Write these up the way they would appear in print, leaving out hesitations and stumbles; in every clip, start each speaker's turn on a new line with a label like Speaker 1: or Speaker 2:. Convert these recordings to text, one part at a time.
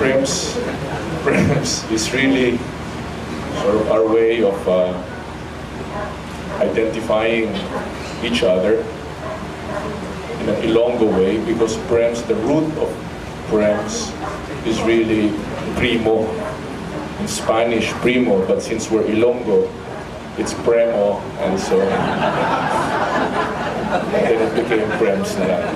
Speaker 1: Prems is really sort of our way of identifying each other in an Ilonggo way, because Prems, the root of Prems is really primo, in Spanish primo, but since we're Ilonggo, it's Premo, and so then it became Prems na lang.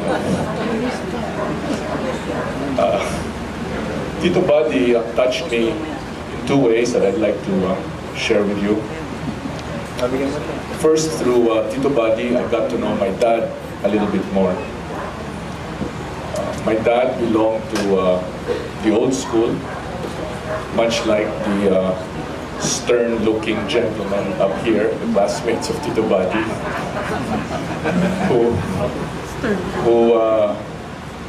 Speaker 1: Tito Buddy touched me in two ways that I'd like to share with you. First, through Tito Buddy, I got to know my dad a little bit more. My dad belonged to the old school, much like the stern-looking gentleman up here, the classmates of Tito Buddy,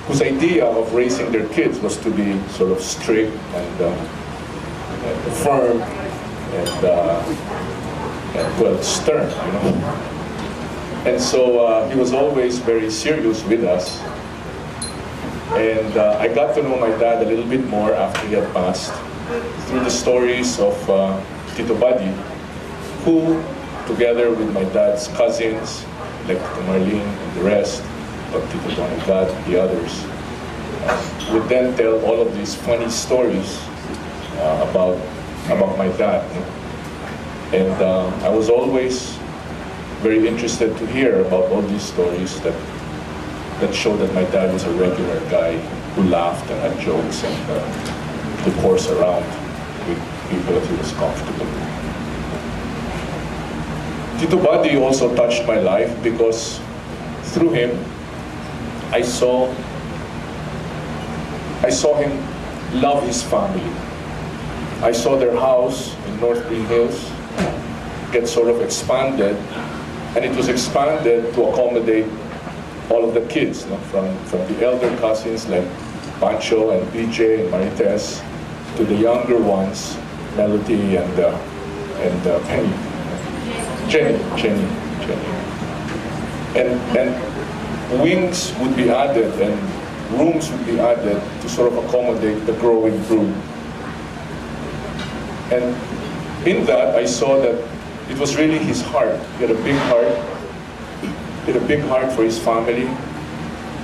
Speaker 1: whose idea of raising their kids was to be sort of strict and firm and well, stern, you know. And so he was always very serious with us. And I got to know my dad a little bit more after he had passed through the stories of Tito Buddy, who, together with my dad's cousins, like Tito Marlene and the rest, of Tito Bonicat, the others, would then tell all of these funny stories about my dad. And I was always very interested to hear about all these stories that showed that my dad was a regular guy who laughed and had jokes and could horse around with people that he was comfortable with. Tito Buddy also touched my life because through him, I saw him love his family. I saw their house in North Green Hills get sort of expanded, and it was expanded to accommodate all of the kids, you know, from the elder cousins like Pancho and PJ and Marites to the younger ones, Melody and Penny, Jenny. And wings would be added and rooms would be added to sort of accommodate the growing brood. And in that, I saw that it was really his heart. He had a big heart. He had a big heart for his family.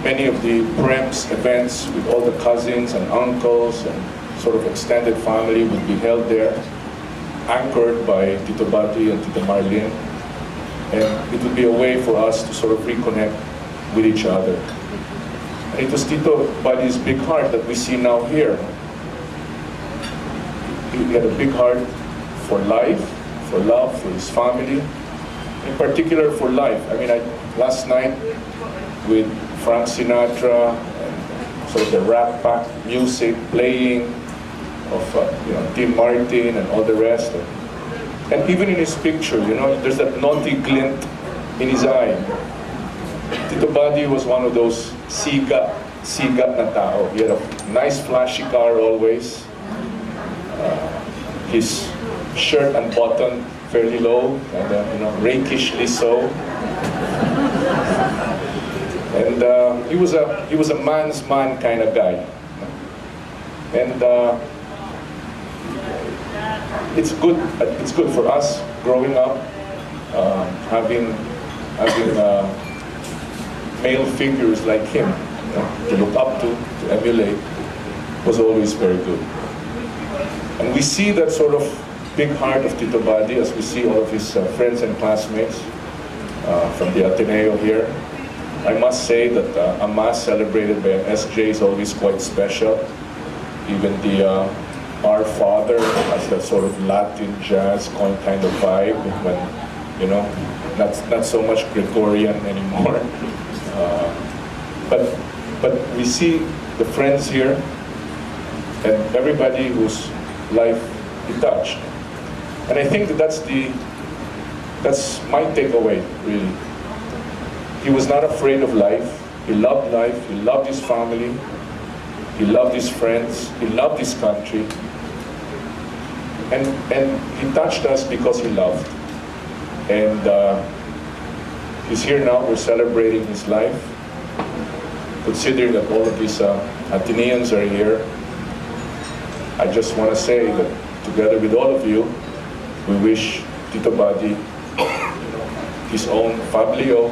Speaker 1: Many of the Prems events with all the cousins and uncles and sort of extended family would be held there, anchored by Tito Buddy and Tito Marlene. And it would be a way for us to sort of reconnect with each other. And it was Tito Buddy's big heart that we see now here. He had a big heart for life, for love, for his family, in particular for life. I mean, last night with Frank Sinatra and sort of the Rat Pack music playing of Tim Martin and all the rest. And even in his picture, you know, there's that naughty glint in his eye. Tito Buddy was one of those sigat na tao. He had a nice flashy car always. His shirt unbuttoned fairly low and rakishly so. And he was a man's man kind of guy. And it's good for us growing up, having male figures like him, to look up to emulate, was always very good. And we see that sort of big heart of Tito Buddy as we see all of his friends and classmates from the Ateneo here. I must say that a mass celebrated by an SJ is always quite special. Even the Our Father has that sort of Latin jazz kind of vibe when, not so much Gregorian anymore. But we see the friends here and everybody whose life he touched. And I think that's my takeaway, really. He was not afraid of life. He loved life. He loved his family. He loved his friends. He loved his country. And he touched us because he loved. And he's here now. We're celebrating his life. Considering that all of these Ateneans are here, I just want to say that together with all of you, we wish Tito Buddy his own Fablio,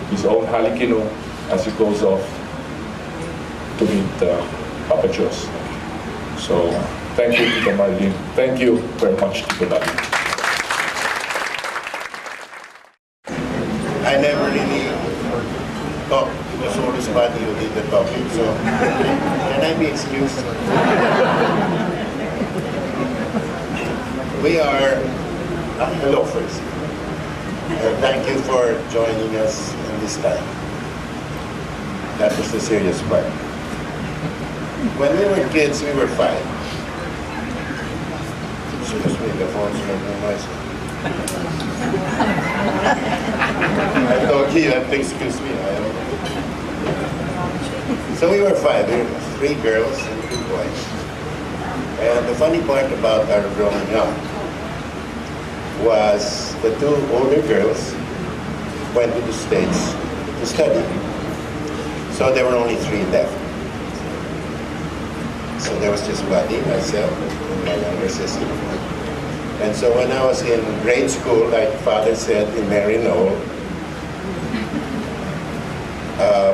Speaker 1: his own Halikino as he goes off to meet Papa Diyos. So, thank you, Tito Marlene. Thank you very much, Tito Buddy.
Speaker 2: I never really talked. It was always Buddy who did the talking, so can I be excused? We are, hello first. Thank you for joining us in this time. That was the serious part. When we were kids, we were 5. Excuse me, the phone's making noise. I told you have to excuse me. So we were 5. There were 3 girls and 2 boys. And the funny part about our growing up was the 2 older girls went to the States to study. So there were only 3 left. So there was just Buddy, myself, and my younger sister. And so when I was in grade school, like Father said, in Marino,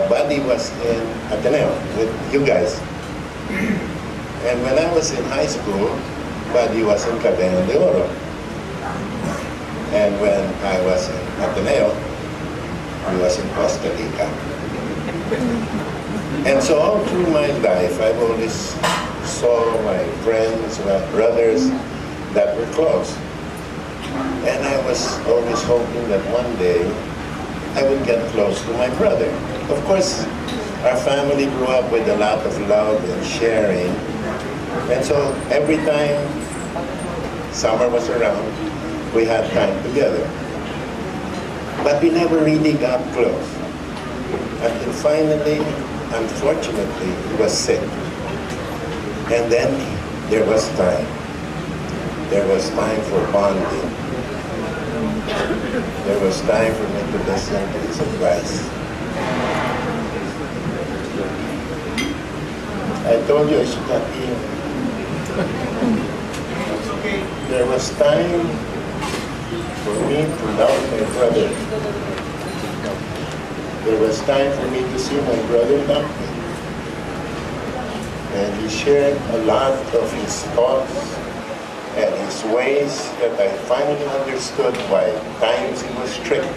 Speaker 2: Buddy was in Ateneo with you guys. And when I was in high school, Buddy was in Cadena de Oro. And when I was in Ateneo, he was in Costa Rica. And so all through my life, I've always saw my friends, my brothers that were close. And I was always hoping that one day I would get close to my brother. Of course, our family grew up with a lot of love and sharing. And so every time summer was around, we had time together. But we never really got close. Until finally, unfortunately, he was sick. And then there was time. There was time for bonding. There was time for me to listen to his advice. I told you I should not be. There was time for me to love my brother. There was time for me to see my brother love me. And he shared a lot of his thoughts and his ways that I finally understood why times he was strict.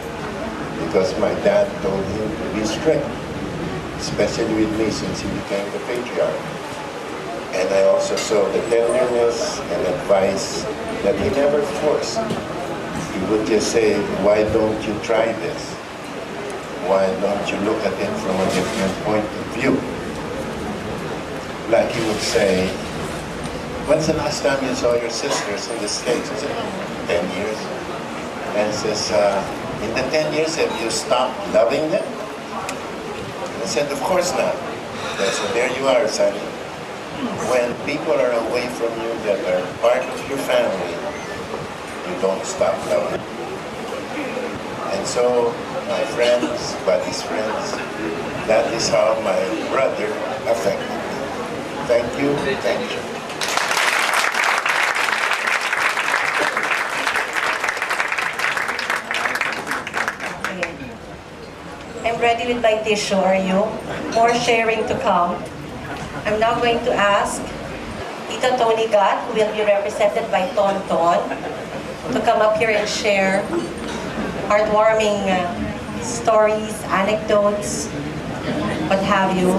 Speaker 2: Because my dad told him to be strict, especially with me since he became the patriarch. And I also saw the tenderness and advice that he never forced. He would just say, why don't you try this? Why don't you look at it from a different point of view? Like he would say, when's the last time you saw your sisters in the States? I said, 10 years. And he says, in the 10 years, have you stopped loving them? I said, of course not. I said, there you are, son. When people are away from you that are part of your family, you don't stop loving. And so, my friends, Buddy's friends, that is how my brother affected me. Thank you, thank you.
Speaker 3: I'm ready with my tissue, are you? More sharing to come. I'm now going to ask Tito Tony Gat, who will be represented by Tonton, to come up here and share heartwarming stories, anecdotes, what have you.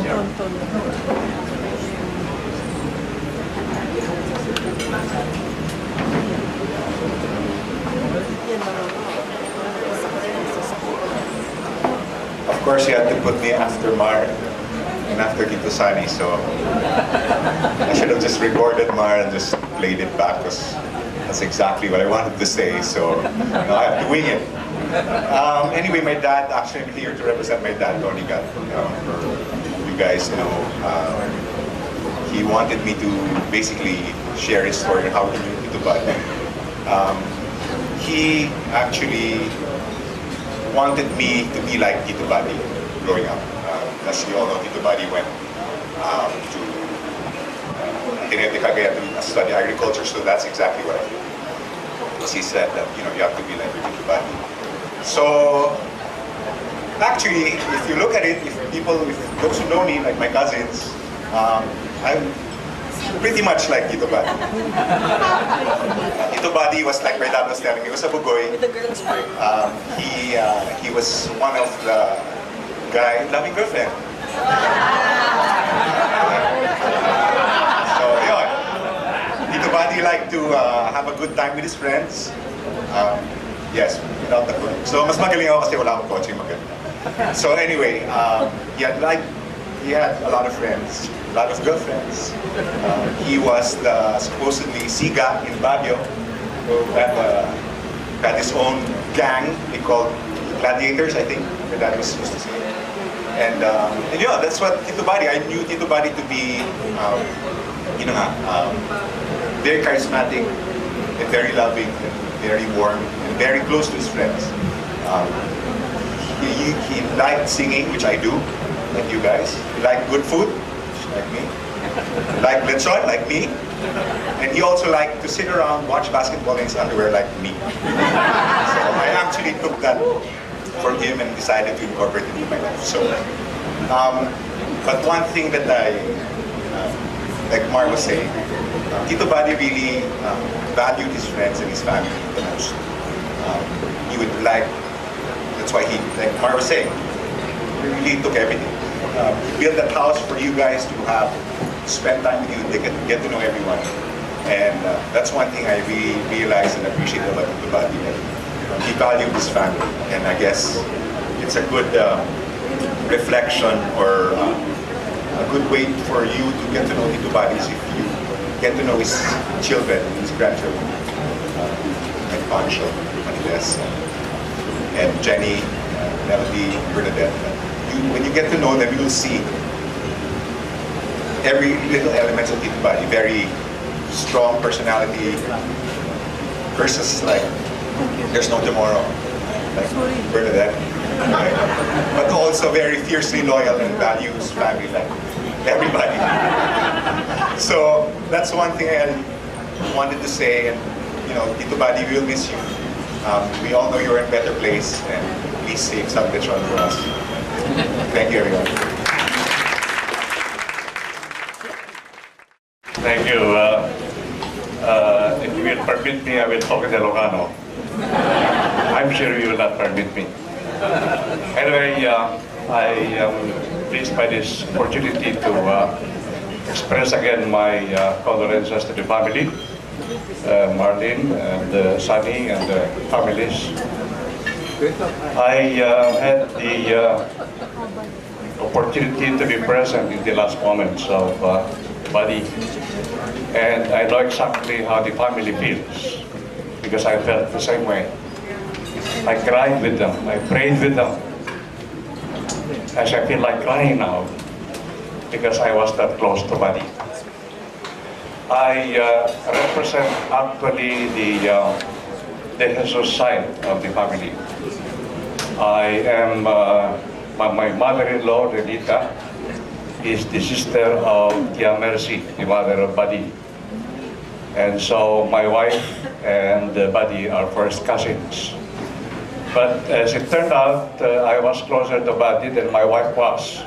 Speaker 4: Of course, you had to put me after Mar and after Tito Sani, so I should have just recorded Mar and just played it back because that's exactly what I wanted to say, so now I have to wing it. Anyway, my dad, actually I'm here to represent my dad, Tony Gat. You guys know, he wanted me to basically share his story on how he knew Tito Buddy. He actually wanted me to be like Tito Buddy growing up. As you all know, Tito Buddy went to Ateneo de Cagayan to study agriculture, so that's exactly what I did. Because he said that, you have to be like your Tito Buddy. So, actually, if you look at it, if those who know me, like my cousins, I'm pretty much like Tito Buddy. Tito Buddy was like my dad was telling me, he was a bugoy.
Speaker 5: With the girls' part.
Speaker 4: He was one of the guy loving girlfriend. So, yun. Tito Buddy liked to have a good time with his friends. Yes, without the phone. So, mas magaling ako kasi wala akong kotse maganda. So anyway, he had a lot of friends, a lot of girlfriends. He was the supposedly Siga in Baguio, who had his own gang. They called Gladiators, I think. My dad was supposed to say. And that's what Tito Buddy. I knew Tito Buddy to be, very charismatic, and very loving, and very warm, and very close to his friends. He liked singing, which I do, like you guys. He liked good food, like me. He liked lechon, like me. And he also liked to sit around, watch basketball in his underwear, like me. So I actually took that from him and decided to incorporate it into my life. So, but one thing that like Mark was saying, Tito Buddy really valued his friends and his family the most. He would that's why he, like Mark was saying, he really took everything. He built that house for you guys to spend time with you, to get to know everyone. And that's one thing I really realized and appreciate about Tito Buddy. He valued his family. And I guess it's a good reflection or a good way for you to get to know Tito Buddy is if you get to know his children, his grandchildren, like Pancho, Maniles, and Jenny, Melody, Bernadette. When you get to know them, you'll see every little element of Tito Buddy. Very strong personality versus like there's no tomorrow, like Bernadette. Right? But also very fiercely loyal and values family like everybody. So that's one thing I wanted to say. And Tito Buddy, we'll miss you. We all know you're in a better place, and please save some lechon for us. Thank you, everyone.
Speaker 6: Thank you. If you will permit me, I will talk in Ilocano. I'm sure you will not permit me. Anyway, I am pleased by this opportunity to express again my condolences to the family. Marlene and Sunny and the families. I had the opportunity to be present in the last moments of Buddy, and I know exactly how the family feels because I felt the same way. I cried with them, I prayed with them, as I feel like crying now because I was that close to Buddy. I represent actually the Jesus side of the family. I am, my mother-in-law, Renita, is the sister of Tia Mercy, the mother of Buddy. And so my wife and Buddy are first cousins. But as it turned out, I was closer to Buddy than my wife was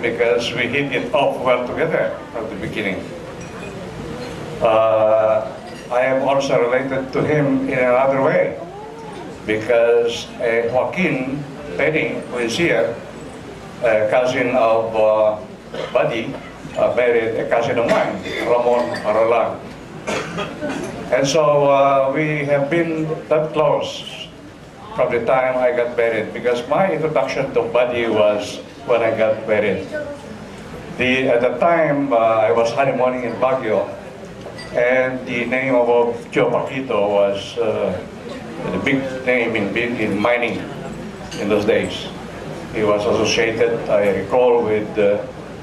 Speaker 6: because we hit it off well together from the beginning. I am also related to him in another way because Joaquin Penny, who is here, a cousin of Buddy, married a cousin of mine, Ramon Arolan. And so we have been that close from the time I got married because my introduction to Buddy was when I got married. At the time, I was honeymooning in Baguio, and the name of Joe Paquito was the big name in mining in those days. He was associated, I recall, with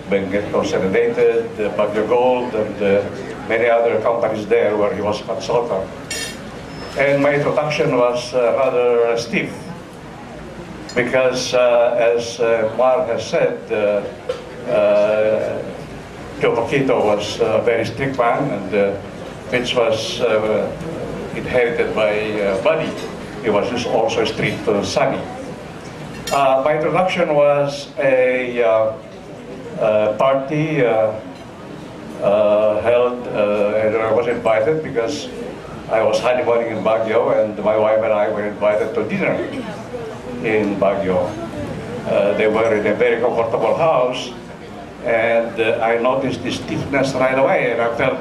Speaker 6: Benguet Consolidated, Baguio Gold, and many other companies there where he was a consultant. And my introduction was rather stiff because, as Mark has said, Joe Paquito was a very strict man, and which was inherited by Buddy. He was just also strict to Sonny. My introduction was a party held, and I was invited because I was honeymooning in Baguio, and my wife and I were invited to dinner in Baguio. They were in a very comfortable house, and I noticed this stiffness right away, and I felt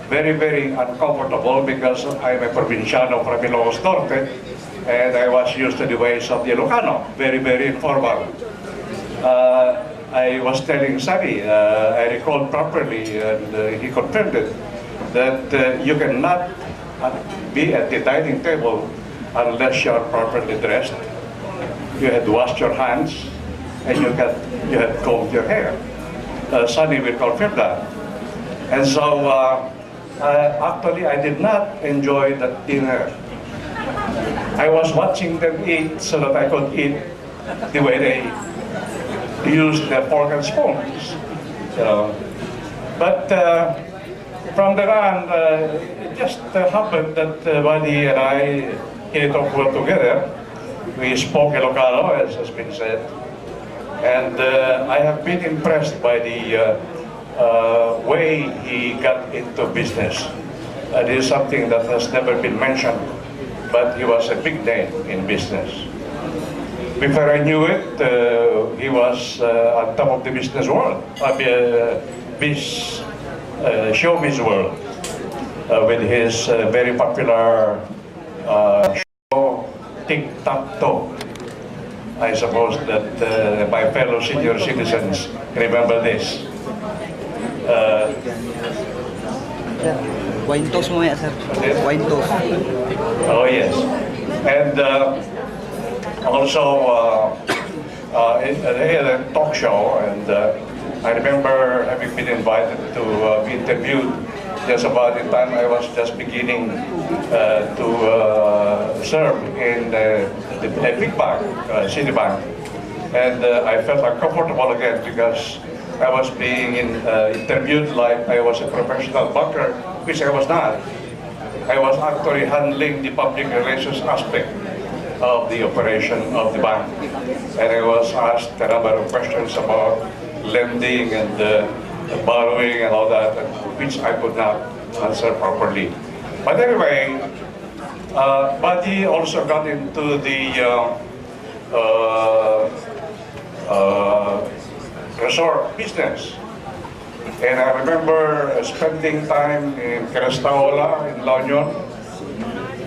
Speaker 6: very, very uncomfortable because I'm a provinciano from Ilocos Norte, and I was used to the ways of the Ilocano, very, very informal. I was telling Sunny, I recalled properly, and he confirmed it, that you cannot be at the dining table unless you are properly dressed. You had washed your hands, and you had combed your hair. Sunny will confirm that. And so, actually, I did not enjoy that dinner. I was watching them eat so that I could eat the way they used their fork and spoons. But from there on, it just happened that Buddy and I hit it off well together. We spoke Ilocano, as has been said, and I have been impressed by the way he got into business. This is something that has never been mentioned, but he was a big name in business. Before I knew it, he was on top of the business world, showbiz world, with his very popular show, Tic-Tac-Toe. I suppose that my fellow senior citizens remember this.
Speaker 5: Wine toast mo ya, sir. Wine toast.
Speaker 6: Oh yes, and also they had a talk show, and I remember having been invited to be interviewed just about the time I was just beginning to serve in a big bank, Citibank, and I felt uncomfortable again because I was being interviewed like I was a professional banker, which I was not. I was actually handling the public relations aspect of the operation of the bank. And I was asked a number of questions about lending and borrowing and all that, which I could not answer properly. But anyway, Buddy also got into the resort business. And I remember spending time in Crestaola, in La Union.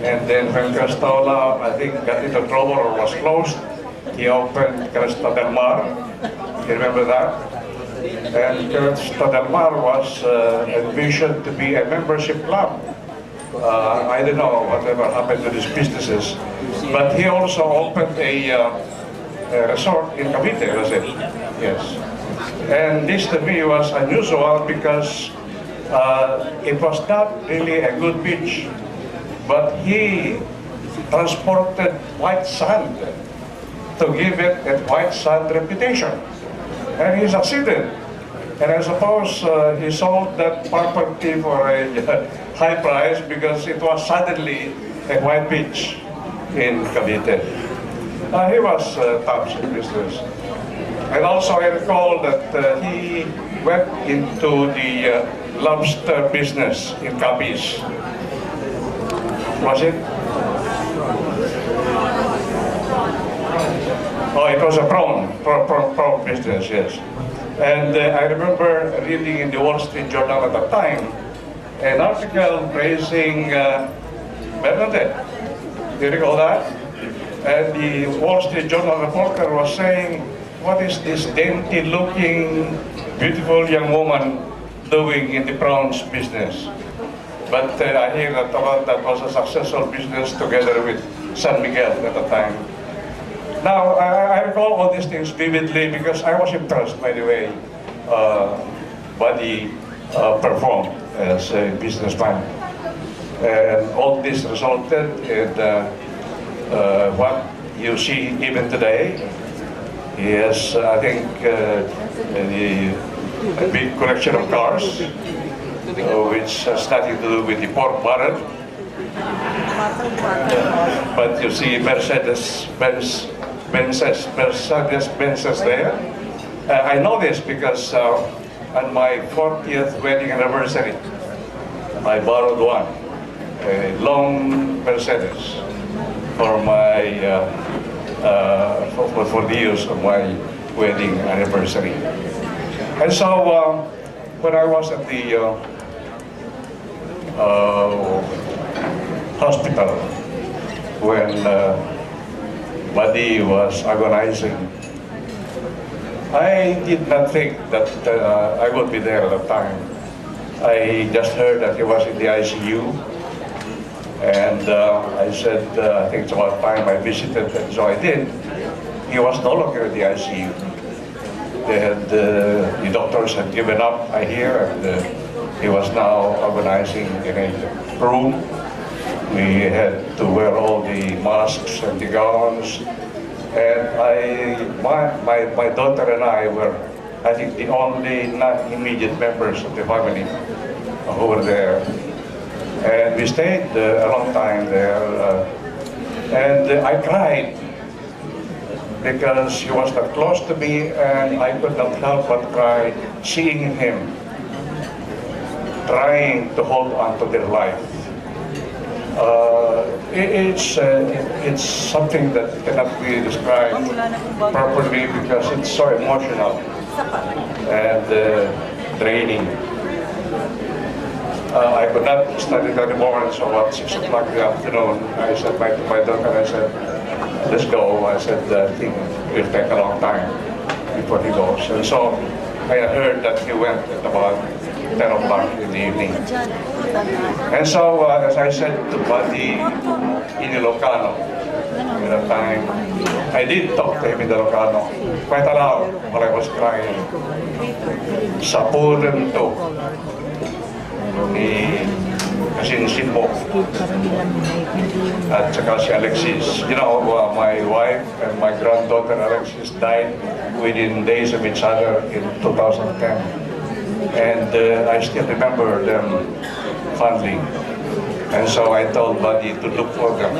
Speaker 6: And then when Crestaola, I think, got into trouble or was closed, he opened Cresta del Mar. You remember that? And Cresta del Mar was envisioned to be a membership club. I don't know whatever happened to these businesses. But he also opened a resort in Cavite, was it? Yes. And this to me was unusual because it was not really a good beach, but he transported white sand to give it a white sand reputation. And he succeeded. And I suppose he sold that property for a high price because it was suddenly a white beach in Cavite. He was tough in business. And also I recall that he went into the lobster business in Capiz. Was it? Oh, it was a prawn business, yes. And I remember reading in the Wall Street Journal at the time an article praising Bernadette. Do you recall that? And the Wall Street Journal reporter was saying, what is this dainty-looking, beautiful young woman doing in the prawns business? But I hear that that was a successful business together with San Miguel at the time. Now, I recall all these things vividly because I was impressed by the way Buddy performed as a businessman. And all this resulted in what you see even today. He has, I think, the a big collection of cars, which has nothing to do with the pork barrel. But you see Mercedes-Benzes there. I know this because on my 40th wedding anniversary, I borrowed one, a long Mercedes, for my for the use of my wedding anniversary. And so when I was at the hospital, when Buddy was agonizing, I did not think that I would be there at the time. I just heard that he was in the ICU, and I said, I think it's about time I visited, and so I did. He was no longer in the ICU. The doctors had given up, I hear, and he was now agonizing in a room. We had to wear all the masks and the gowns. And my daughter and I were, I think, the only non-immediate members of the family who were there. And we stayed a long time there. And I cried because he was not close to me, and I could not help but cry seeing him trying to hold on to their life. It's something that cannot be described properly because it's so emotional and draining. I could not study anymore, so about 6 o'clock in the afternoon, I said back to my daughter, I said, let's go. I said, I think it will take a long time before he goes. And so I heard that he went at about 10 o'clock in the evening. And so, as I said to Buddy in Ilocano at that time, I did talk to him in Ilocano quite aloud while I was crying. Sa pulen to ni kasinsin mo at saka si Alexis. You know, my wife and my granddaughter Alexis died within days of each other in 2010. And I still remember them fondly. And so I told Buddy to look for them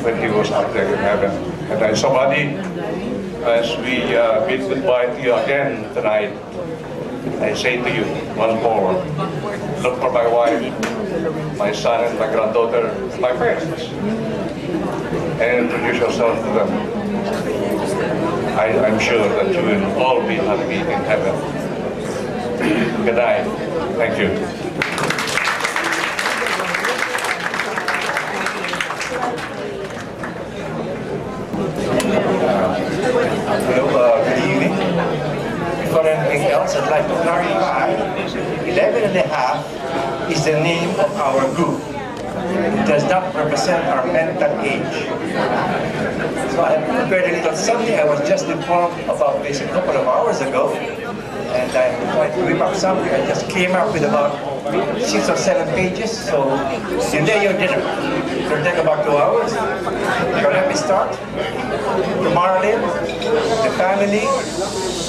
Speaker 6: when he was up there in heaven. And I saw Buddy as we bid goodbye to you again tonight. I say to you once more, look for my wife, my son and my granddaughter, my parents, and introduce yourself to them. I'm sure that you will all be happy in heaven. Good night. Thank you.
Speaker 7: Hello, good evening. Before anything else, I'd like to clarify 11.5 is the name of our group. It does not represent our mental age. So I have prepared a little something. I was just informed about this a couple of hours ago. And I tried to whip up something. I just came up with about 6 or 7 pages. So delay your dinner. It'll take about 2 hours. So let me start. To Marlin, the family,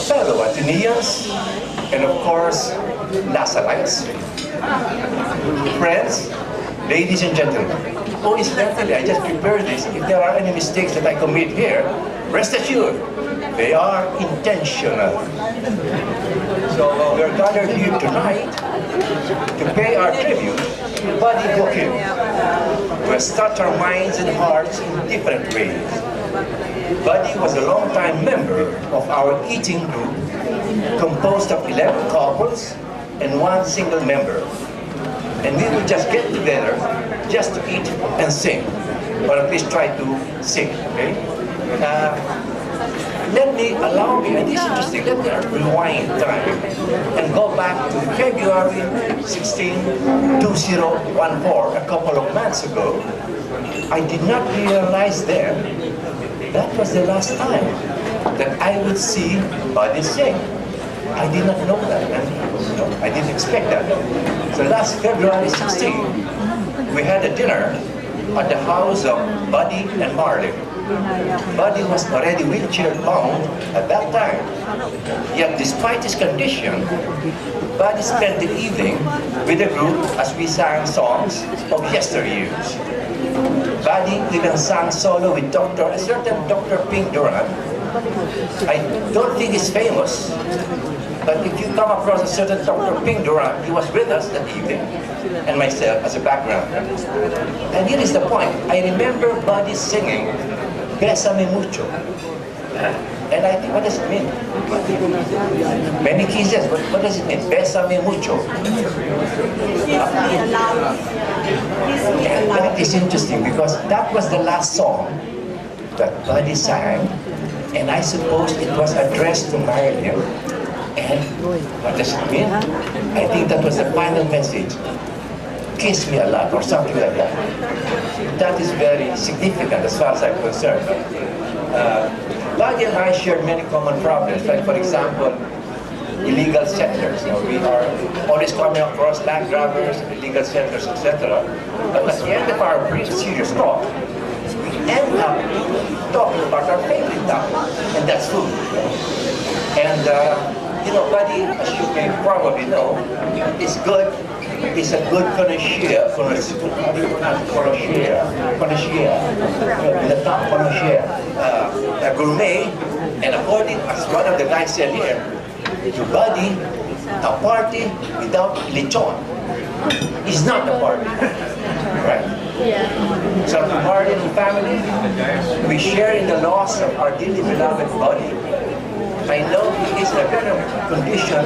Speaker 7: fellow Athenians, and of course, Lazarites. Friends, ladies and gentlemen. Oh, incidentally, I just prepared this. If there are any mistakes that I commit here, rest assured, they are intentional. So we're gathered here tonight to pay our tribute to Buddy Booking, who has touched our minds and hearts in different ways. Buddy was a long-time member of our eating group, composed of 11 couples and 1 single member. And we will just get together just to eat and sing, or at least try to sing, okay? Allow me, and this is interesting, let me rewind time and go back to February 16, 2014, a couple of months ago. I did not realize then that was the last time that I would see Buddy sing. I did not know that, and I didn't expect that. So last February 16, we had a dinner at the house of Buddy and Marley. Buddy was already wheelchair bound at that time. Yet despite his condition, Buddy spent the evening with the group as we sang songs of yesteryears. Buddy even sang solo with a certain Dr. Pink Duran. I don't think he's famous, but if you come across a certain Dr. Pink Duran, he was with us that evening, and myself as a background. And here is the point. I remember Buddy singing Bésame Mucho. And I think, what does it mean? Many kisses, but what does it mean? Bésame Mucho. And that is interesting because that was the last song that Buddy sang, and I suppose it was addressed to Marilyn. And what does it mean? I think that was the final message. Kiss me a lot, or something like that. That is very significant as far as I'm concerned. Buddy and I share many common problems, like for example, illegal settlers. We are always coming across land grabbers, illegal settlers, etc. But at the end of our brief, serious talk, we end up talking about our favorite topic, and that's food. And Buddy, as you may probably know, is good. He's a good connoisseur, a gourmet, and according as one of the guys said here, to Buddy, a party without lechon is not a party, right? So to party and family, we share in the loss of our dearly beloved Buddy. I know he is in a better condition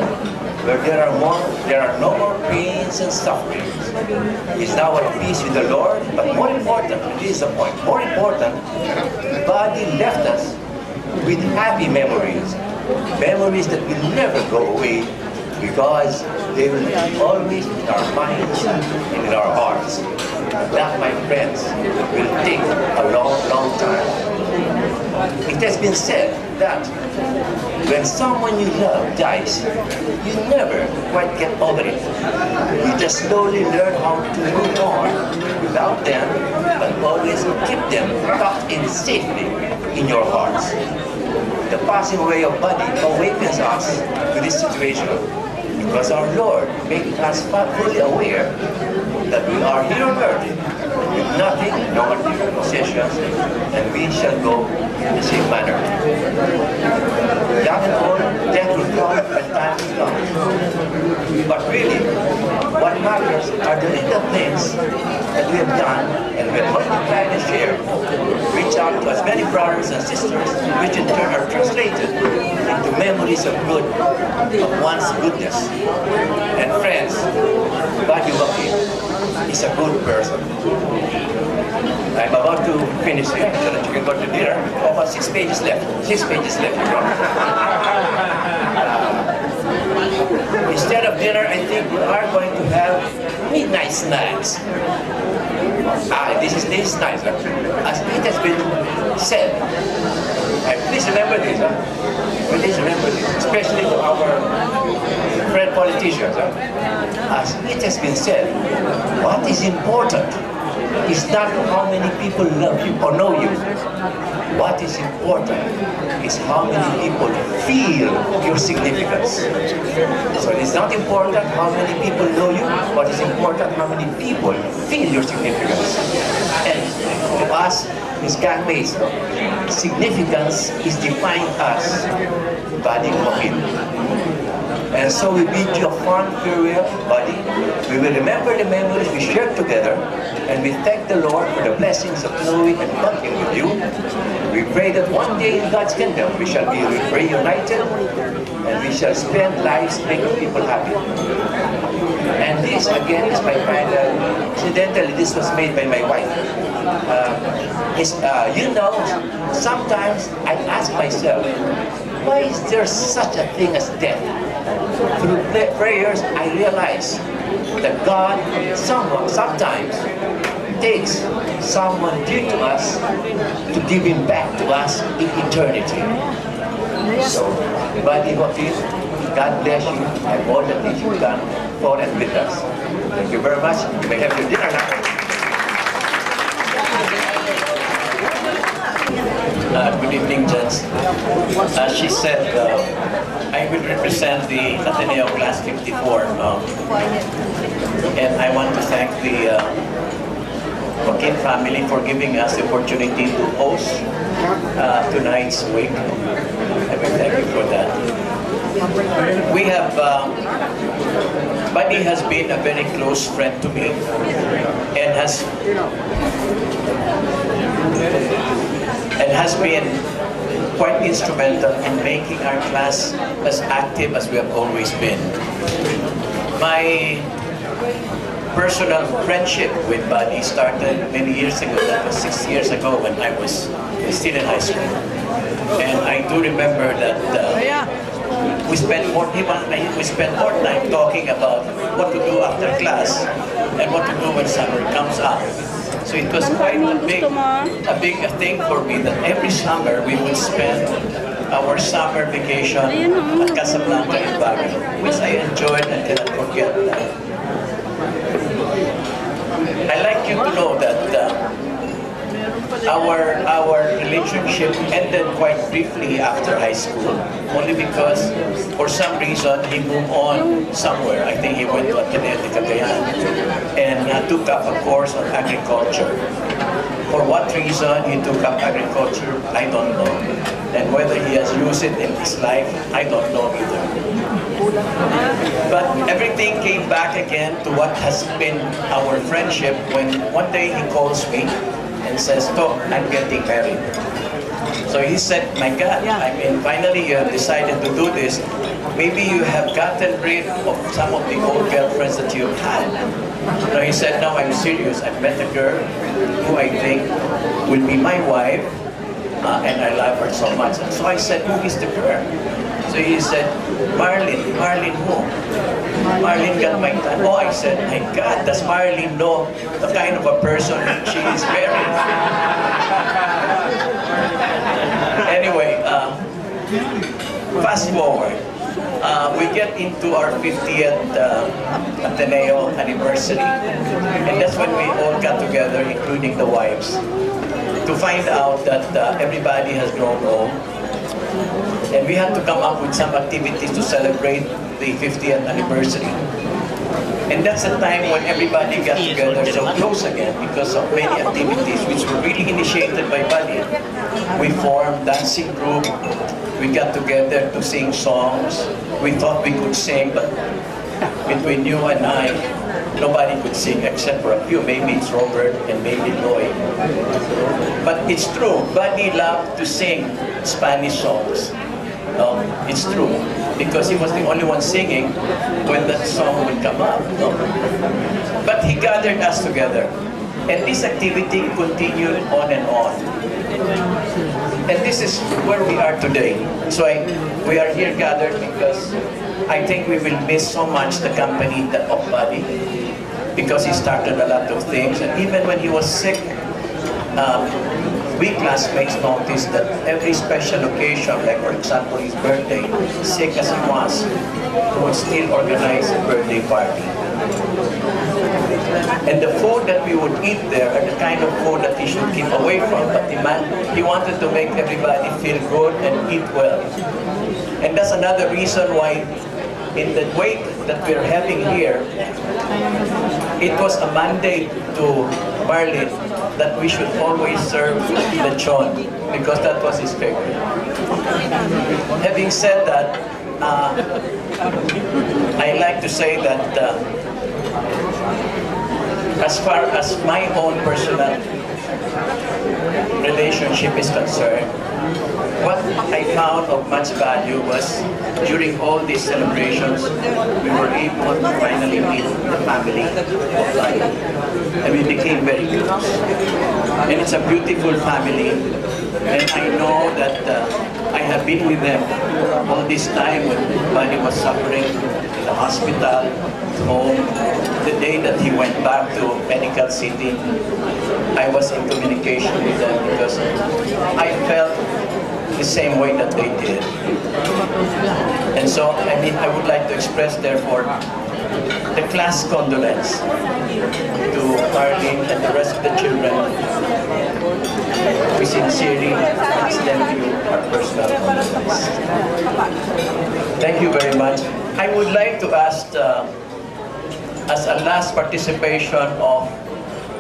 Speaker 7: where there are no more pains and sufferings. He's now at peace with the Lord, but more important, this is the point, more important, Buddy left us with happy memories. Memories that will never go away because they will be always in our minds and in our hearts. That, my friends, will take a long, long time. It has been said that when someone you love dies, you never quite get over it. You just slowly learn how to move on without them, but always keep them tucked in safely in your hearts. The passing away of Buddy awakens us to this situation because our Lord makes us fully aware that we are here on earth with nothing, no material possessions, and we shall go in the same manner. Young and old, death will come when time will come. But really, what matters are the little things that we have done, and we have multiplied and shared, reach out to as many brothers and sisters, which in turn are translated into memories of good, of one's goodness. And friends, Buddy is a good person. I'm about to finish here so that you can go to dinner. About 6 pages left. 6 pages left, Your Honor. Instead of dinner, I think we are going to have midnight snacks. This is nice. As it has been said, please remember this. Please remember this, especially to our friend politicians. As it has been said, what is important is not how many people love you or know you. What is important is how many people feel your significance. So it's not important how many people know you, but it's important how many people feel your significance. And to us, Ms. Gangmates, significance is defined as Buddy Joaquin. And so we bid you a fond farewell, Buddy. We will remember the memories we shared together, and we thank the Lord for the blessings of knowing and working with you. We pray that one day in God's kingdom we shall be reunited, and we shall spend lives making people happy. And this again is my final. Incidentally, this was made by my wife. Sometimes I ask myself, why is there such a thing as death? Through prayers, I realize that God sometimes takes someone dear to us to give him back to us in eternity. So, Buddy Joaquin, God bless you and all the things you've done for and with us. Thank you very much. You may have your dinner now. Good evening, gents. As she said, I will represent the Ateneo Class 54. And I want to thank the Joaquin family for giving us the opportunity to host tonight's week. I will thank you for that. We have, Buddy has been a very close friend to me and has been quite instrumental in making our class as active as we have always been. My personal friendship with Buddy started many years ago. That was 6 years ago when I was still in high school. And I do remember that we spent more time talking about what to do after class and what to do when summer comes up. So it was quite a big thing for me that every summer we would spend our summer vacation at Casablanca in Baguio, which I enjoyed and cannot forget. I'd like you to know that our relationship ended quite briefly after high school, only because for some reason he moved on somewhere. I think he went to Ateneo de Cagayan and took up a course on agriculture. For what reason he took up agriculture, I don't know. And whether he has used it in his life, I don't know either. But everything came back again to what has been our friendship when one day he calls me and says, "Tok, I'm getting married." So he said, "My God, I mean, finally you have decided to do this. Maybe you have gotten rid of some of the old girlfriends that you've had." No, he said, "No, I'm serious. I've met a girl who I think will be my wife, and I love her so much." And so I said, "Who is the girl?" So he said, "Marlene." "Marlene who?" "Marlene got my time." Oh, I said, "My God, does Marlene know the kind of a person she is marrying?" Anyway, fast forward. We get into our 50th Ateneo anniversary, and that's when we all got together, including the wives, to find out that everybody has grown old. And we had to come up with some activities to celebrate the 50th anniversary. And that's the time when everybody got together so close again because of many activities which were really initiated by Buddy. We formed dancing group. We got together to sing songs. We thought we could sing, but between you and I, nobody could sing except for a few. Maybe it's Robert and maybe Lloyd. But it's true, Buddy loved to sing Spanish songs. It's true, because he was the only one singing when that song would come up. But he gathered us together, and this activity continued on and on. And this is where we are today. So we are here gathered because I think we will miss so much the company of Buddy, because he started a lot of things, and even when he was sick, we classmates noticed that every special occasion, like for example his birthday, sick as he was, he would still organize a birthday party. And the food that we would eat there are the kind of food that he should keep away from, but he wanted to make everybody feel good and eat well. And that's another reason why in the wake that we're having here, it was a mandate to Marlene that we should always serve lechon, because that was his favorite. Having said that, I like to say that as far as my own personal relationship is concerned, what I found of much value was during all these celebrations, we were able to finally meet the family of Buddy. And we became very close. And it's a beautiful family. And I know that I have been with them all this time when Buddy was suffering in the hospital, home. The day that he went back to Medical City, I was in communication with them because I felt the same way that they did. And so, I mean, I would like to express, therefore, the class condolence to Arlene and the rest of the children. We sincerely extend to you our personal condolence. Thank you very much. I would like to ask, as a last participation of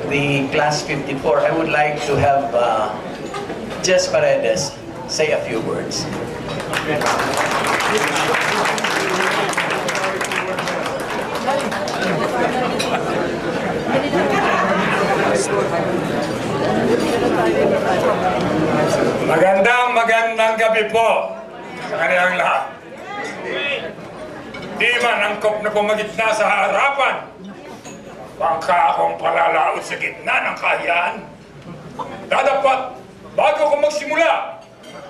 Speaker 7: the Class 54, I would like to have Jess Paredes say a few words.
Speaker 8: Magandang gabi po sa kanilang lahat. Di man angkop na pumagitna sa harapan, bangka akong palalaot sa gitna ng kahiyaan. Dadapat, bago ko magsimula,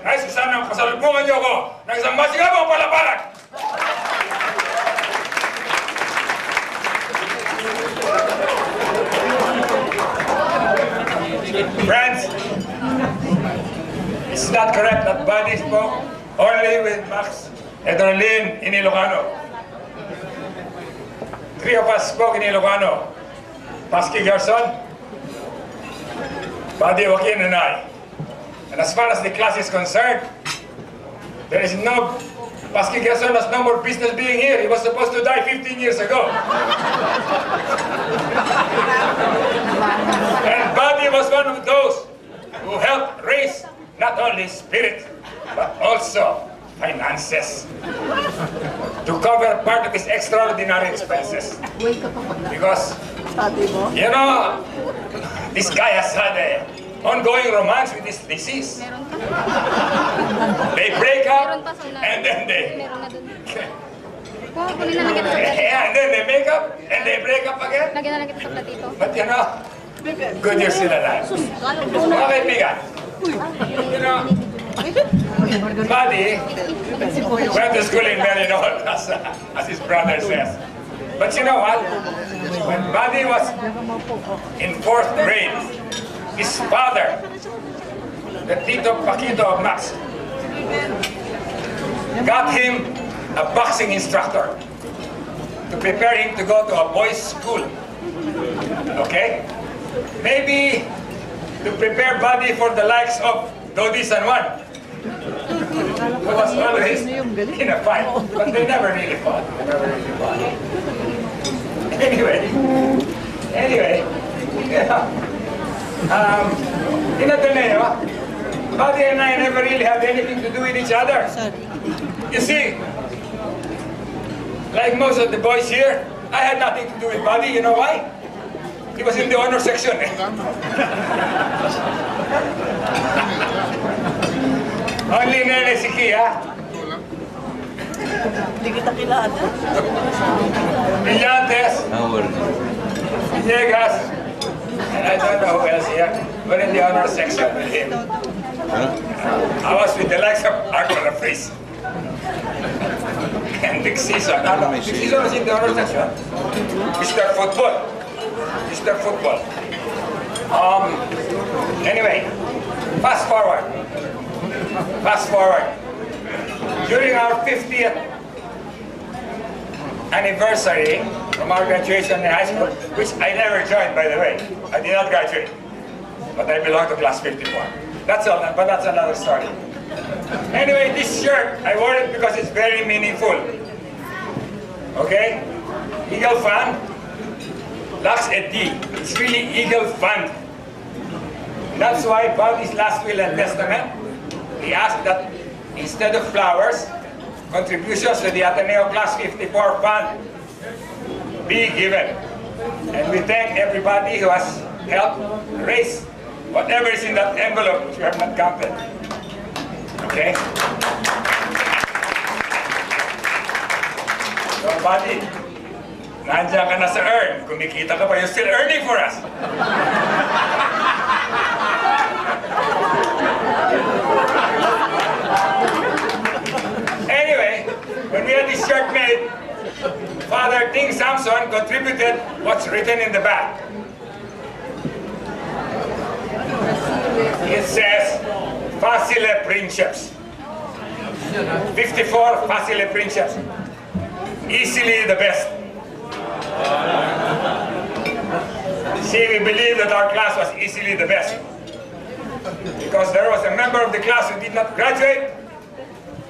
Speaker 8: nais ko sanang pasalubungan niyo ako ng isang masigabong palapalag. Friends, it's not correct that Buddy spoke only with Max and Darlene in Ilocano. 3 of us spoke in Ilocano. Pasky Garson, Buddy, Joaquin, and I. And as far as the class is concerned, there is no... Pasky Garson has no more business being here. He was supposed to die 15 years ago. And Buddy was one of those who helped raise not only spirit, but also finances to cover part of his extraordinary expenses. Because, you know, this guy has had an ongoing romance with this disease. They break up, and then they... Yeah, and then they make up, and they break up again. But you know, good you're still alive. Mga kaibigan, you know, Buddy went to school in Marinol, as his brother says. But you know what? When Buddy was in 4th grade, his father, the Tito Paquito of Max, got him a boxing instructor to prepare him to go to a boys' school. Okay? Maybe to prepare Buddy for the likes of Dodi San Juan, who was always in a fight, but they never really fought. Anyway, yeah. In Ateneo, Buddy and I never really had anything to do with each other. You see, like most of the boys here, I had nothing to do with Buddy. You know why? He was in the honor section. Only Nene si Kia.
Speaker 5: Hindi kita kilala.
Speaker 8: Villantes, Villegas, and I don't know who else here. We're in the honor section with him. I was with the likes of Arthur Fries. And Big Season. No, Big Season was in the honor section. Mr. Football. Mr. Football. Anyway, fast forward. During our 50th anniversary from our graduation in high school, which I never joined, by the way. I did not graduate, but I belong to class 54. That's all, but that's another story. Anyway, this shirt, I wore it because it's very meaningful. Okay? Eagle fan, Lux et D. It's really Eagle Fund. That's why Buddy's last will and testament, he asked that instead of flowers, contributions to the Ateneo Class 54 Fund be given. And we thank everybody who has helped raise whatever is in that envelope, which we have not counted. Okay? So, Buddy, nandiyan ka na sa earn. Kumikita ka pa, you're still earning for us. Anyway, when we had this shirt made, Father Ting Samson contributed what's written in the back. It says, Facile Princeps. 54 Facile Princeps. Easily the best. See, we believe that our class was easily the best. Because there was a member of the class who did not graduate,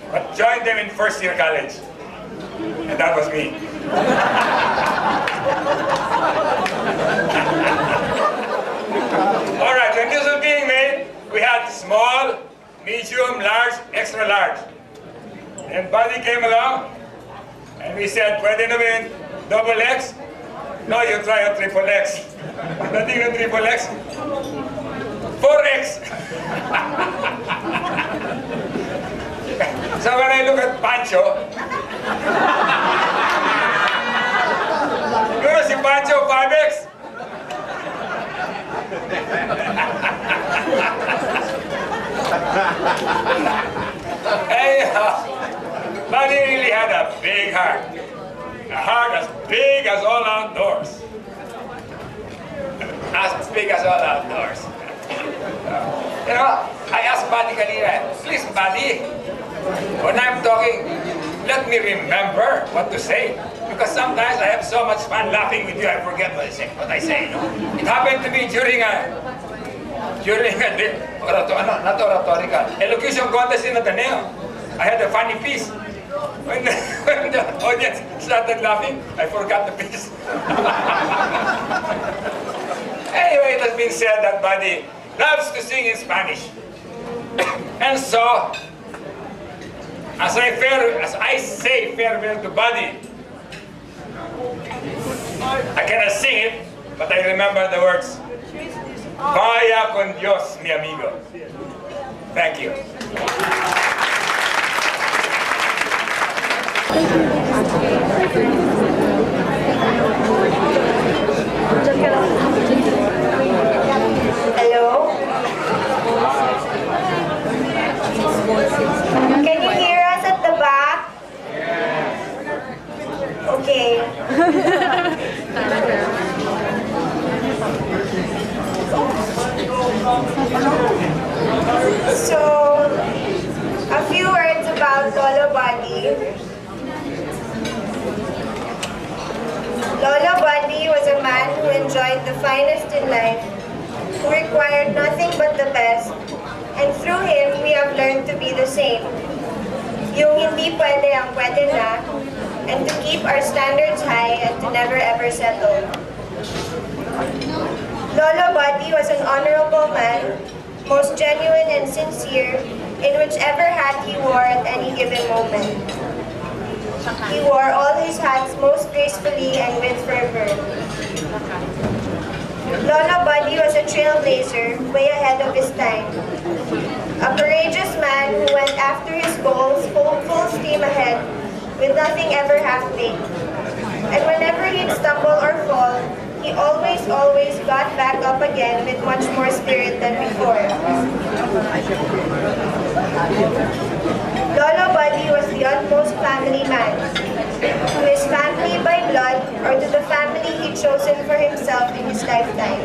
Speaker 8: but joined them in first year college. And that was me. All right, when this was being made, we had small, medium, large, extra large. And Buddy came along, and we said, pwede na ba yung double X? No, you try a triple X. Dating ng triple X, 4X. So when I look at Pancho, si Pancho, 5X. Buddy really had a big heart. A heart as big as all outdoors. As big as all outdoors. You know, I asked Buddy kanina, please Buddy, when I'm talking, let me remember what to say. Because sometimes I have so much fun laughing with you, I forget what I say. No? It happened to me during a elocution contest in Ateneo. I had a funny piece. When the audience started laughing, I forgot the piece. Anyway, it has been said that Buddy loves to sing in Spanish. And so, as I say farewell to Buddy, I cannot sing it, but I remember the words. Vaya con Dios, mi amigo. Thank you.
Speaker 9: Hello? Can you hear us at the back? Okay. So, a few words about Lolo Buddy. Lolo Buddy was a man who enjoyed the finest in life, who required nothing but the best, and through him we have learned to be the same. Yung hindi pwede ang pwede na, and to keep our standards high and to never ever settle. Lolo Buddy was an honorable man, most genuine and sincere in whichever hat he wore at any given moment. He wore all his hats most gracefully and with fervor. Lolo Buddy was a trailblazer, way ahead of his time. A courageous man who went after his goals full steam ahead, with nothing ever half-baked. And whenever he'd stumble or fall, he always got back up again with much more spirit than before. Lolo Buddy was the utmost family man. To his family by blood, or to the family he'd chosen for himself in his lifetime.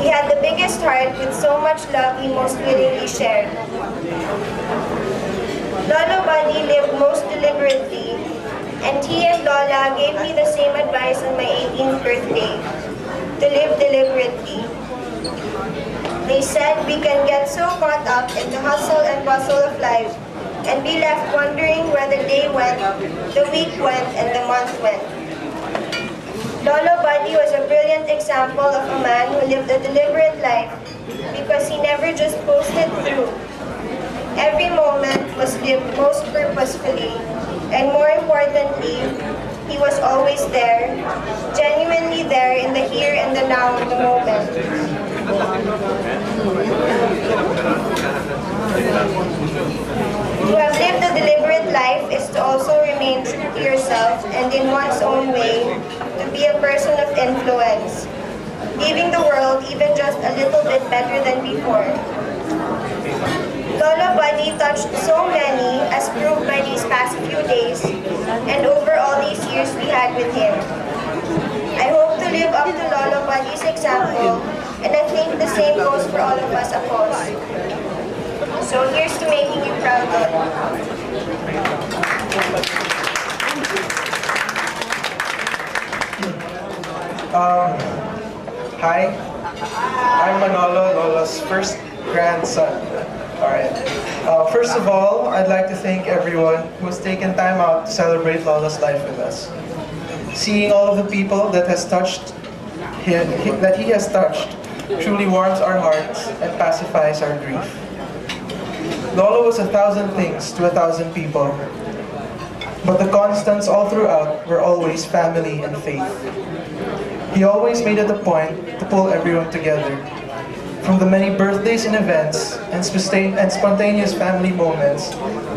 Speaker 9: He had the biggest heart with so much love he most willingly shared. Lolo Buddy lived most deliberately, and he and Lola gave me the same advice on my 18th birthday, to live deliberately. They said we can get so caught up in the hustle and bustle of life and be left wondering where the day went, the week went, and the month went. Lolo Buddy was a brilliant example of a man who lived a deliberate life because he never just coasted through. Every moment was lived most purposefully, and more importantly, he was always there, genuinely there in the here and the now of the moment. To have lived a deliberate life is to also remain true to yourself and in one's own way, to be a person of influence, leaving the world even just a little bit better than before. Lolo Buddy touched so many, as proved by these past few days, and over all these years we had with him. I hope to live up to Lolo Buddy's example, and I think the same goes for all of us, of course. So here's to making you proud, Lolo.
Speaker 10: Hi, I'm Manolo, Lolo's first grandson. Alright. First of all, I'd like to thank everyone who has taken time out to celebrate Lolo's life with us. Seeing all of the people that has touched him, that he has touched, truly warms our hearts and pacifies our grief. Lolo was 1,000 things to 1,000 people, but the constants all throughout were always family and faith. He always made it a point to pull everyone together. From the many birthdays and events and spontaneous family moments,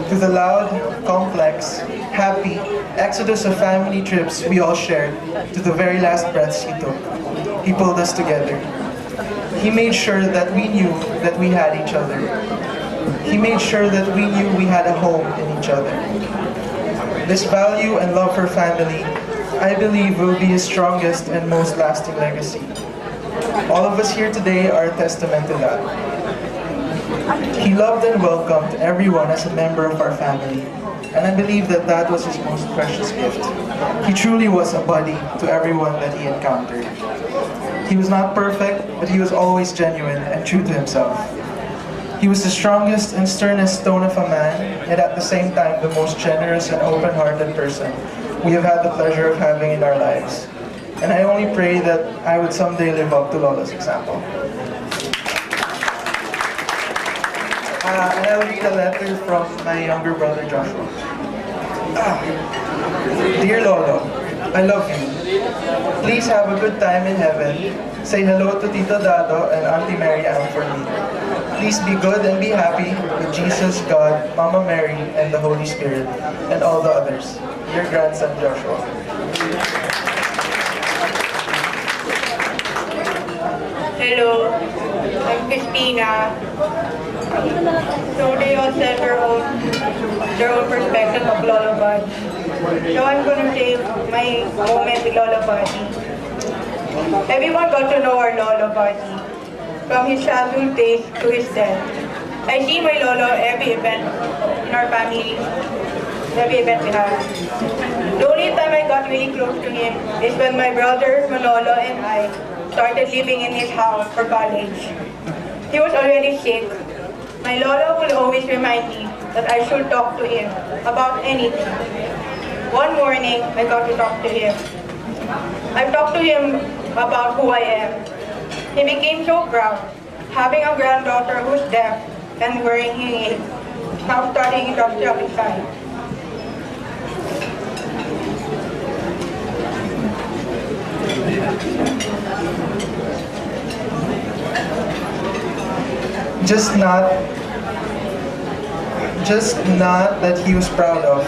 Speaker 10: to the loud, complex, happy exodus of family trips we all shared, to the very last breaths he took. He pulled us together. He made sure that we knew that we had each other. He made sure that we knew we had a home in each other. This value and love for family, I believe, will be his strongest and most lasting legacy. All of us here today are a testament to that. He loved and welcomed everyone as a member of our family, and I believe that that was his most precious gift. He truly was a buddy to everyone that he encountered. He was not perfect, but he was always genuine and true to himself. He was the strongest and sternest stone of a man, and at the same time the most generous and open-hearted person we have had the pleasure of having in our lives. And I only pray that I would someday live up to Lolo's example. And I'll read a letter from my younger brother Joshua. Dear Lolo, I love you. Please have a good time in heaven. Say hello to Tito Dado and Auntie Mary Ann for me. Please be good and be happy with Jesus, God, Mama Mary, and the Holy Spirit, and all the others. Your grandson Joshua.
Speaker 11: Hello, I'm Christina. So they all said their own perspective of Lolo Buddy. So I'm going to say my moment with Lolo Buddy. Everyone got to know our Lolo Buddy, from his childhood days to his death. I see my Lolo every event in our family, every event we have. The only time I got really close to him is when my brother Manolo and I started living in his house for college. He was already sick. My Lolo will always remind me that I should talk to him about anything. One morning, I got to talk to him. I talked to him about who I am. He became so proud, having a granddaughter who's deaf and wearing hearing aids, now studying industrial design.
Speaker 10: Just not that he was proud of.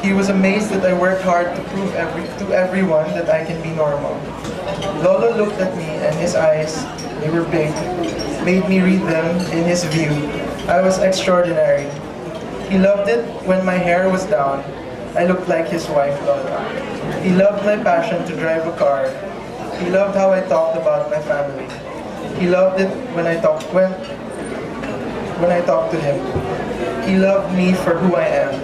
Speaker 10: He was amazed that I worked hard to prove to everyone that I can be normal. Lolo looked at me and his eyes, they were big, made me read them in his view. I was extraordinary. He loved it when my hair was down. I looked like his wife, Lola. He loved my passion to drive a car. He loved how I talked about my family. He loved it when I talked to him. He loved me for who I am.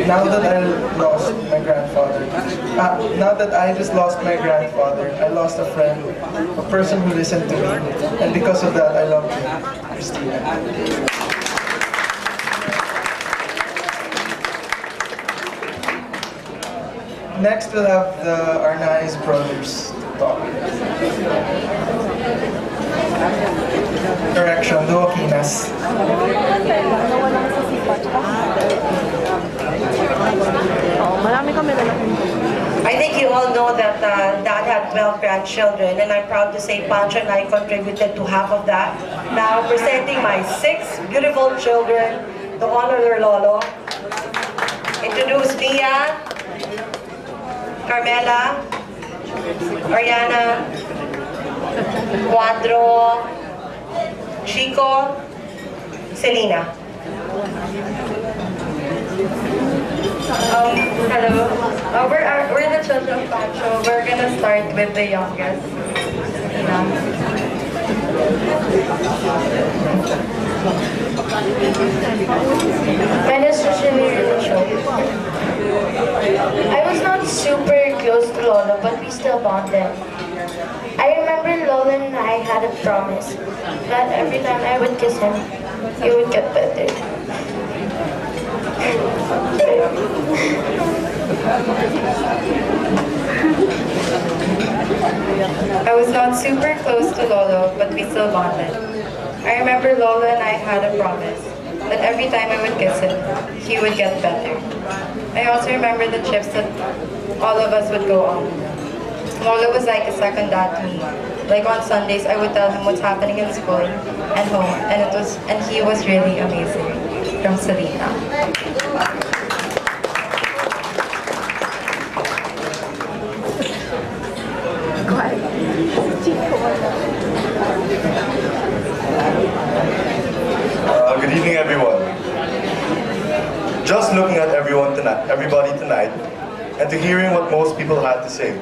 Speaker 10: Now that I lost my grandfather, now that I just lost my grandfather, I lost a friend, a person who listened to me, and because of that, I love you, Christina. Next, we'll have the Arnaiz brothers talk. Correction, the Wakinas.
Speaker 3: I think you all know that Dad had 12 grandchildren, and I'm proud to say Pancho and I contributed to half of that. Now, presenting my 6 beautiful children to honor their Lolo. Introduce Mia, Carmela, Ariana, Cuadro, Chico, Selena. Hello. We're the children of Pancho. We're gonna start with the youngest. My name is Shishini.
Speaker 9: still bonded. I remember Lolan and I had a promise that every time I would kiss him, he would get better.
Speaker 11: I was not super close to Lolo, but we still bonded. I remember Lola and I had a promise that every time I would kiss him, he would get better. I also remember the trips that all of us would go on. Lola was like a second dad to me. Like on Sundays, I would tell him what's happening in school and home, and he was really amazing. From Selena.
Speaker 12: Good evening, everyone. Just looking at everybody tonight, and to hearing what most people had to say,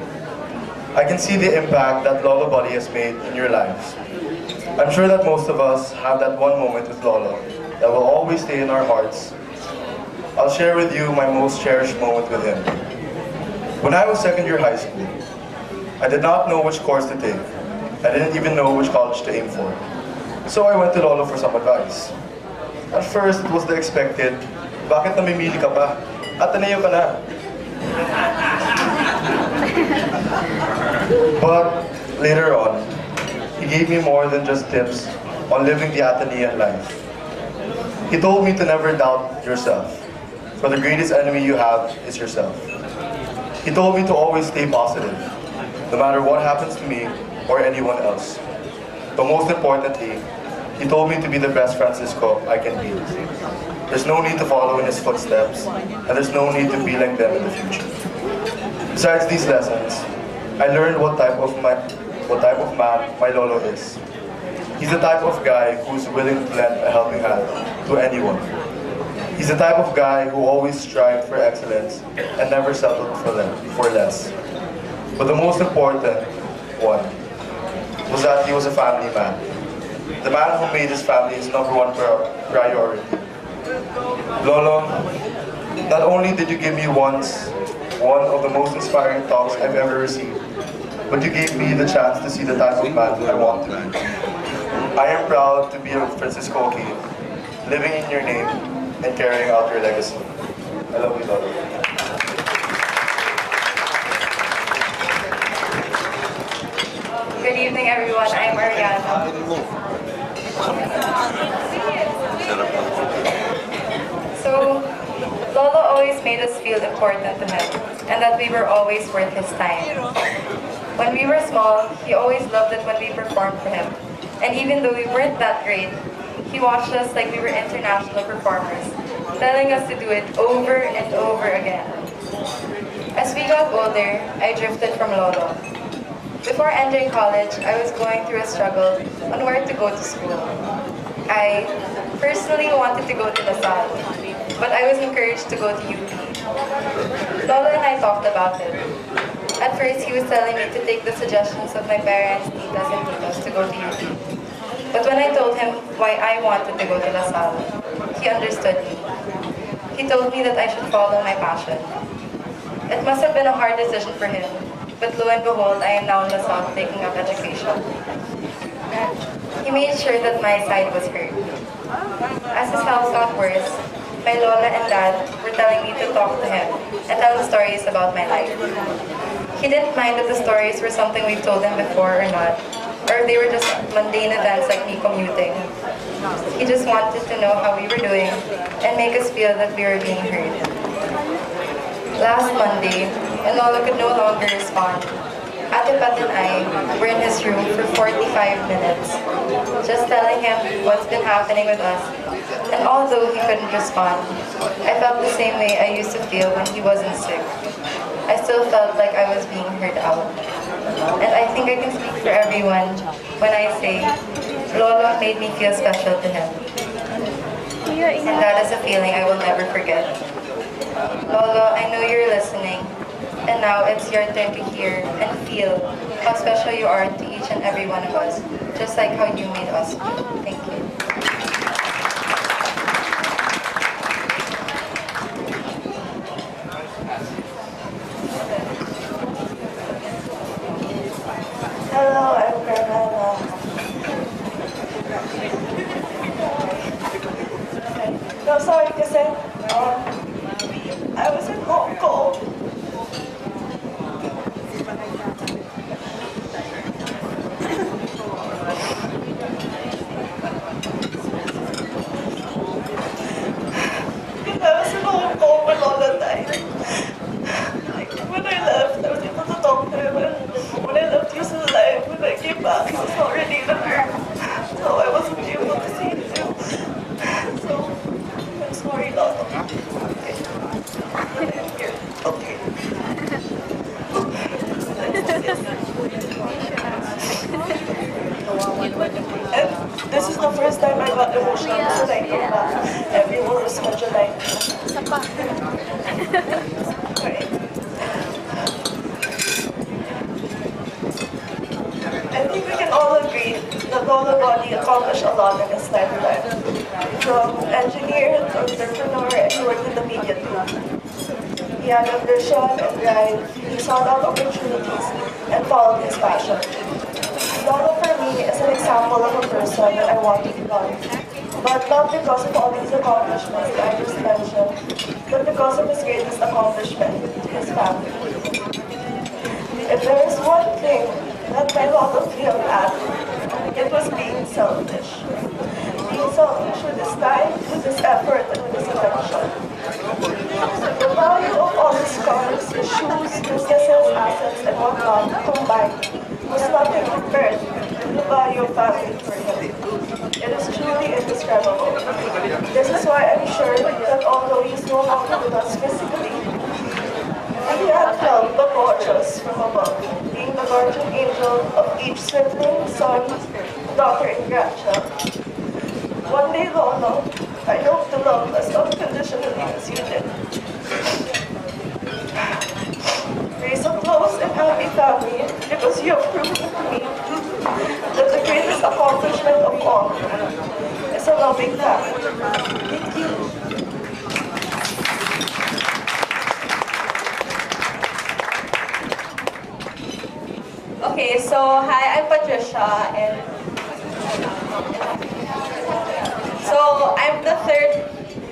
Speaker 12: I can see the impact that Lolo Buddy has made in your lives. I'm sure that most of us have that one moment with Lolo that will always stay in our hearts. I'll share with you my most cherished moment with him. When I was second year high school, I did not know which course to take. I didn't even know which college to aim for. So I went to Lolo for some advice. At first, it was the expected, bakit namimili ka pa? Ateneo ka na. But later on, he gave me more than just tips on living the Atenean life. He told me to never doubt yourself, for the greatest enemy you have is yourself. He told me to always stay positive, no matter what happens to me or anyone else. But most importantly, he told me to be the best Francisco I can be. There's no need to follow in his footsteps, and there's no need to be like them in the future. Besides these lessons, I learned what type of man my Lolo is. He's the type of guy who's willing to lend a helping hand to anyone. He's the type of guy who always strived for excellence and never settled for less. But the most important one was that he was a family man. The man who made his family his #1 priority. Lolo, not only did you give me one of the most inspiring talks I've ever received, but you gave me the chance to see the type of man I want to be. I am proud to be a Francisco King, living in your name and carrying out your legacy. I love you, Lolo.
Speaker 11: Good evening, everyone. I'm Ariana. So, Lolo always made us feel important to him, and that we were always worth his time. When we were small, he always loved it when we performed for him. And even though we weren't that great, he watched us like we were international performers, telling us to do it over and over again. As we got older, I drifted from Lolo. Before entering college, I was going through a struggle on where to go to school. I personally wanted to go to LaSalle, but I was encouraged to go to UP. Lolo and I talked about it. At first, he was telling me to take the suggestions of my parents, titas, and titos to go to UP. But when I told him why I wanted to go to LaSalle, he understood me. He told me that I should follow my passion. It must have been a hard decision for him, but lo and behold, I am now in LaSalle taking up education. He made sure that my side was heard. As his health got worse, my Lola and Dad were telling me to talk to him and tell him stories about my life. He didn't mind if the stories were something we've told him before or not, or if they were just mundane events like me commuting. He just wanted to know how we were doing and make us feel that we were being heard. Last Monday, when Lolo could no longer respond, Ate Pat and I were in his room for 45 minutes, just telling him what's been happening with us. And although he couldn't respond, I felt the same way I used to feel when he wasn't sick. I still felt like I was being heard out. And I think I can speak for everyone when I say, Lolo made me feel special to him. And that is a feeling I will never forget. Lolo, I know you're listening. And now it's your turn to hear and feel how special you are to each and every one of us, just like how you made us feel. Thank you. said, I was in Hong Kong. I was in Hong Kong when Lola died. Like, when I left, I was able to talk to him, and when I left, he was alive. When I came back, he was already in the earth. So I wasn't able to see him. So, I'm sorry, Lola. Okay. And this is the first time I got emotional when I came back. Everyone was such a light. Right. I think we can all agree that Lola Body accomplished a lot in his lifetime. From engineer to entrepreneur, and he worked in the media too. He had a vision and drive. He sought out opportunities and followed his passion. Lola for me is an example of a person that I want to become. But not because of all these accomplishments that I just mentioned, but because of his greatest accomplishment, his family. If there is one thing that my Lola failed at, it was being selfish. Being selfish with his time, with his effort, and with his attention. The value of all his cars, his shoes, businesses, assets, and whatnot combined was nothing compared to the value of family for him. It is truly indescribable. This is why I'm sure that although he is no longer with us physically, he had felt the gorgeous from above, being the guardian angel of each sibling, son, daughter, and grandchild. One day, Lola, I hope to love as unconditionally as you did. Raise a close and happy family because you have proven to me that the greatest accomplishment of all is a loving family. Thank you.
Speaker 3: Okay, so hi, I'm Patricia, and so I'm the third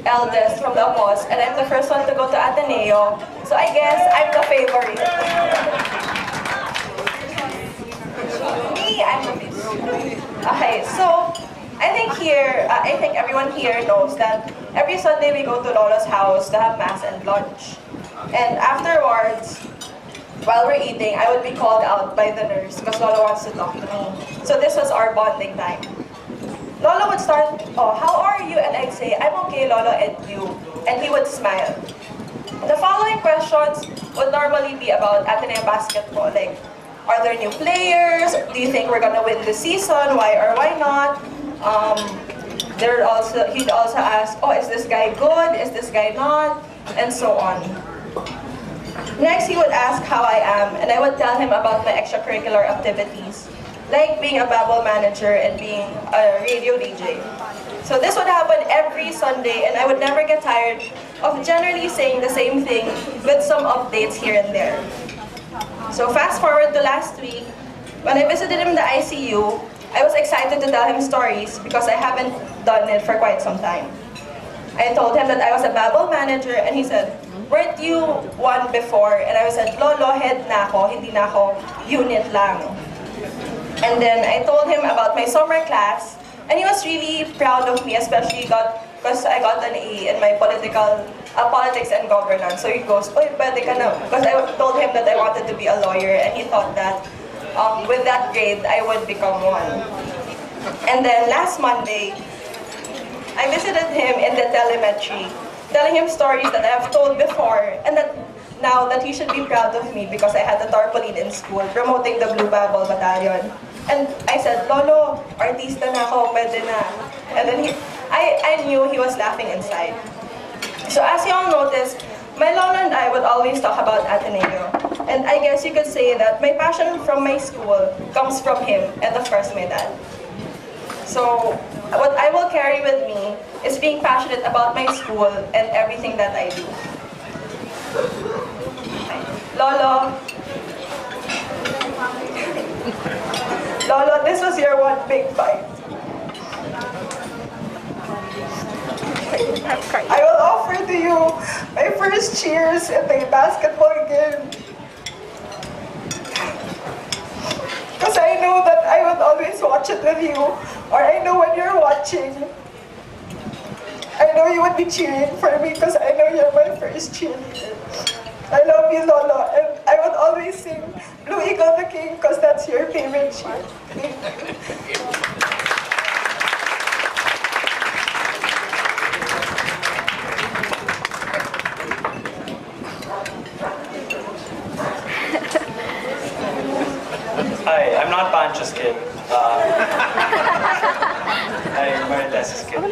Speaker 3: eldest from the Apos, and I'm the first one to go to Ateneo. So I guess I'm the favorite. Me, I'm the favorite. Okay, so I think everyone here knows that every Sunday we go to Lola's house to have mass and lunch. And afterwards, while we're eating, I would be called out by the nurse because Lola wants to talk to me. So this was our bonding time. Lola would start, oh, how are you? And I'd say, I'm okay, Lola, and you? And he would smile. The following questions would normally be about Ateneo basketball, like, are there new players? Do you think we're gonna win this season? Why or why not? He'd also ask, oh, is this guy good? Is this guy not? And so on. Next, he would ask how I am, and I would tell him about my extracurricular activities, like being a Babel manager and being a radio DJ. So this would happen every Sunday, and I would never get tired of generally saying the same thing with some updates here and there. So fast forward to last week, when I visited him in the ICU, I was excited to tell him stories because I haven't done it for quite some time. I told him that I was a Babel manager, and he said, weren't you one before? And I said, Lolo, head na ako, hindi na ako unit lang. And then I told him about my summer class, and he was really proud of me, especially because I got an A in my politics and governance. So he goes, oy, pwede ka na. Because I told him that I wanted to be a lawyer, and he thought that with that grade, I would become one. And then last Monday, I visited him in the telemetry, telling him stories that I have told before, and that now that he should be proud of me because I had a tarpaulin in school, promoting the Blue Babel Battalion. And I said, Lolo, artista na ako, pwede na. And then I knew he was laughing inside. So as you all noticed, my Lola and I would always talk about Ateneo. And I guess you could say that my passion from my school comes from him, and of course my dad. So what I will carry with me is being passionate about my school and everything that I do. Lolo, this was your one big fight.
Speaker 11: I will offer to you my first cheers at the basketball game. Because I know that I would always watch it with you, or I know when you're watching, I know you would be cheering for me because I know you're my first cheerleader. I love you, Lolo, and I would always sing Blue Eagle the King because that's your favorite cheer.
Speaker 13: Hi, I'm not Pancho's kid. I'm Maritez's kid.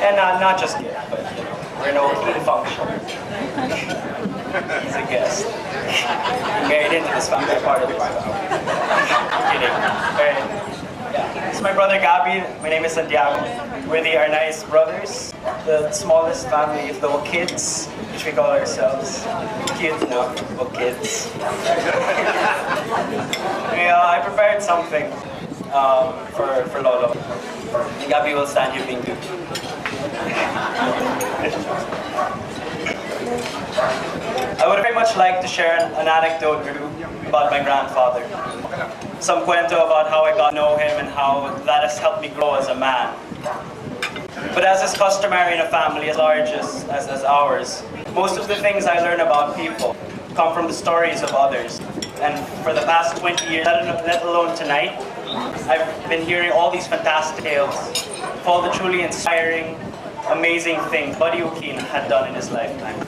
Speaker 13: And not just kid, but we're in a Joaquin function. He's a guest. Married into this family, part of this family. Kidding. Alright. Yeah. This is my brother Gabby. My name is Santiago. We're the Arnaiz brothers, the smallest family of the Wakids, which we call ourselves. Kids, no, Wakids. I prepared something for Lolo. And Gabby will stand here being good. I would very much like to share an anecdote about my grandfather. Some cuento about how I got to know him and how that has helped me grow as a man. But as is customary in a family as large as ours, most of the things I learn about people come from the stories of others. And for the past 20 years, let alone tonight, I've been hearing all these fantastic tales of all the truly inspiring, amazing things Buddy Joaquin had done in his lifetime.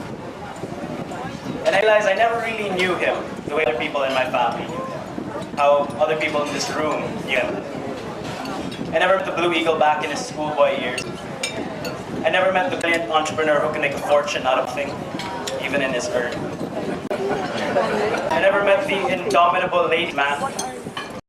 Speaker 13: And I realized I never really knew him the way other people in my family knew him, how other people in this room knew him. I never met the Blue Eagle back in his schoolboy years. I never met the brilliant entrepreneur who can make a fortune out of nothing, even in his urn. I never met the indomitable lady man